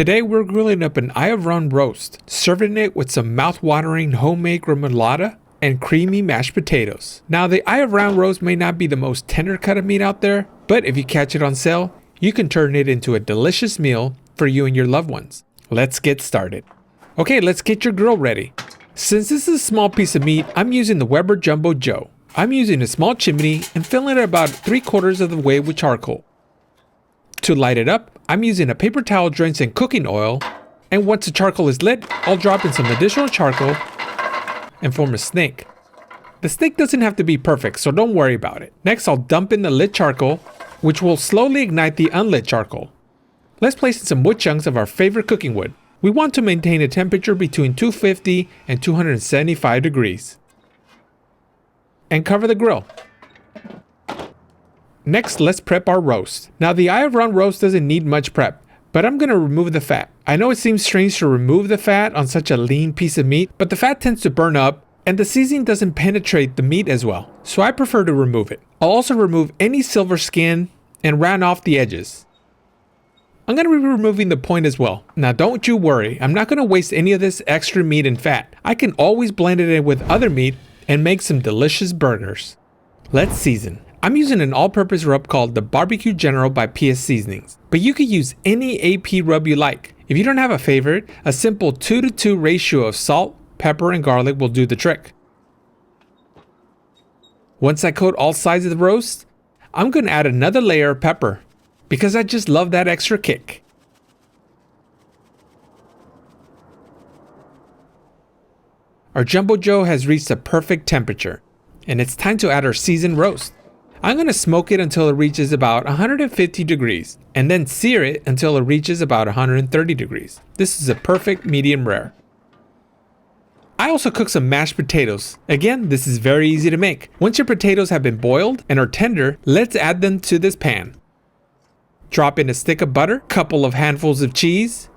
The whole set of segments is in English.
Today we're grilling up an eye of run roast, serving it with some mouth-watering homemade gremolata and creamy mashed potatoes. Now the eye of round roast may not be the most tender cut of meat out there, but if you catch it on sale, you can turn it into a delicious meal for you and your loved ones. Let's get started. Okay, let's get your grill ready. Since this is a small piece of meat, I'm using the Weber Jumbo Joe. I'm using a small chimney and filling it about 3/4 of the way with charcoal. To light it up, I'm using a paper towel drenched in cooking oil, and once the charcoal is lit, I'll drop in some additional charcoal and form a snake. The snake doesn't have to be perfect, so don't worry about it. Next, I'll dump in the lit charcoal, which will slowly ignite the unlit charcoal. Let's place in some wood chunks of our favorite cooking wood. We want to maintain a temperature between 250 and 275 degrees. And cover the grill. Next, let's prep our roast. Now the eye of round roast doesn't need much prep, but I'm going to remove the fat. I know it seems strange to remove the fat on such a lean piece of meat, but the fat tends to burn up and the seasoning doesn't penetrate the meat as well, so I prefer to remove it. I'll also remove any silver skin and round off the edges. I'm going to be removing the point as well. Now don't you worry, I'm not going to waste any of this extra meat and fat. I can always blend it in with other meat and make some delicious burgers. Let's season. I'm using an all-purpose rub called the Barbecue General by PS Seasonings, but you could use any AP rub you like. If you don't have a favorite, a simple 2:2 ratio of salt, pepper, and garlic will do the trick. Once I coat all sides of the roast, I'm going to add another layer of pepper because I just love that extra kick. Our Jumbo Joe has reached a perfect temperature, and it's time to add our seasoned roast. I'm going to smoke it until it reaches about 150 degrees, and then sear it until it reaches about 130 degrees. This is a perfect medium rare. I also cook some mashed potatoes. Again, this is very easy to make. Once your potatoes have been boiled and are tender, let's add them to this pan. Drop in a stick of butter, couple of handfuls of cheese,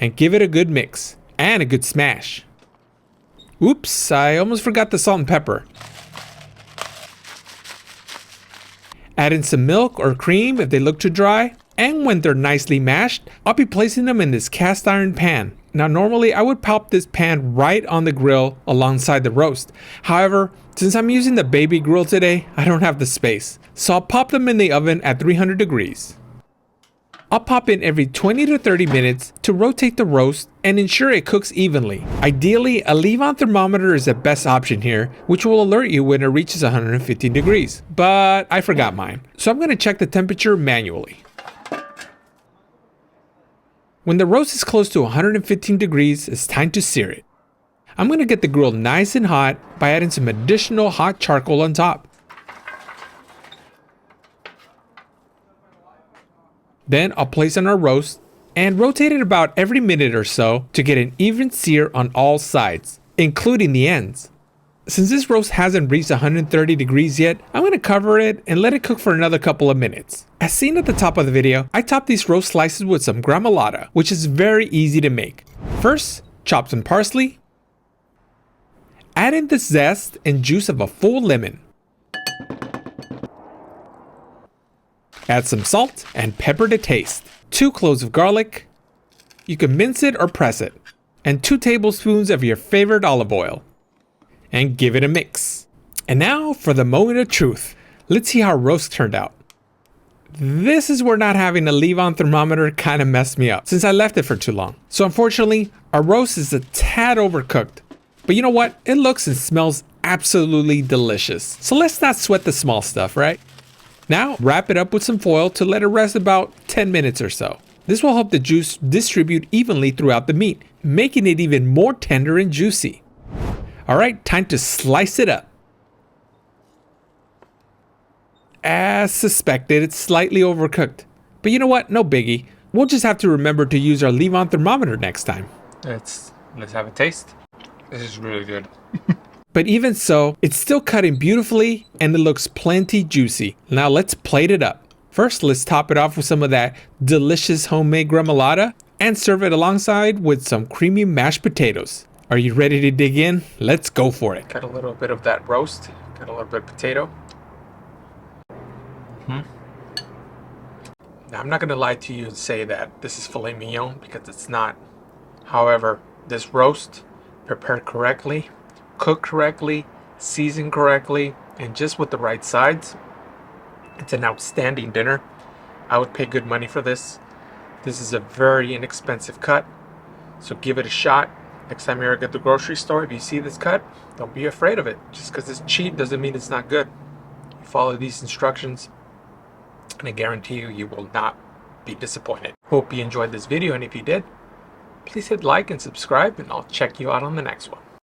and give it a good mix and a good smash. Oops, I almost forgot the salt and pepper. Add in some milk or cream if they look too dry, and when they're nicely mashed, I'll be placing them in this cast iron pan. Now normally I would pop this pan right on the grill alongside the roast. However, since I'm using the baby grill today, I don't have the space, so I'll pop them in the oven at 300 degrees. I'll pop in every 20 to 30 minutes to rotate the roast and ensure it cooks evenly. Ideally, a leave-on thermometer is the best option here, which will alert you when it reaches 115 degrees. But I forgot mine, so I'm going to check the temperature manually. When the roast is close to 115 degrees, it's time to sear it. I'm going to get the grill nice and hot by adding some additional hot charcoal on top. Then I'll place on our roast and rotate it about every minute or so to get an even sear on all sides, including the ends. Since this roast hasn't reached 130 degrees yet, I'm going to cover it and let it cook for another couple of minutes. As seen at the top of the video, I top these roast slices with some Gremolata, which is very easy to make. First, chop some parsley. Add in the zest and juice of a full lemon. Add some salt and pepper to taste. 2 cloves of garlic. You can mince it or press it. And 2 tablespoons of your favorite olive oil. And give it a mix. And now for the moment of truth. Let's see how our roast turned out. This is where not having a leave-on thermometer kind of messed me up since I left it for too long. So unfortunately, our roast is a tad overcooked. But you know what? It looks and smells absolutely delicious. So let's not sweat the small stuff, right? Now, wrap it up with some foil to let it rest about 10 minutes or so. This will help the juice distribute evenly throughout the meat, making it even more tender and juicy. Alright, time to slice it up. As suspected, it's slightly overcooked. But you know what? No biggie. We'll just have to remember to use our leave-on thermometer next time. Let's have a taste. This is really good. But even so, it's still cutting beautifully and it looks plenty juicy. Now let's plate it up. First, let's top it off with some of that delicious homemade gremolata and serve it alongside with some creamy mashed potatoes. Are you ready to dig in? Let's go for it. Got a little bit of that roast, got a little bit of potato. Now, I'm not going to lie to you and say that this is filet mignon because it's not. However, this roast, prepared correctly, cooked correctly, seasoned correctly, and just with the right sides, it's an outstanding dinner. I would pay good money for this. This is a very inexpensive cut, so give it a shot. Next time you're at the grocery store, if you see this cut, don't be afraid of it. Just because it's cheap doesn't mean it's not good. You follow these instructions, and I guarantee you, you will not be disappointed. Hope you enjoyed this video, and if you did, please hit like and subscribe, and I'll check you out on the next one.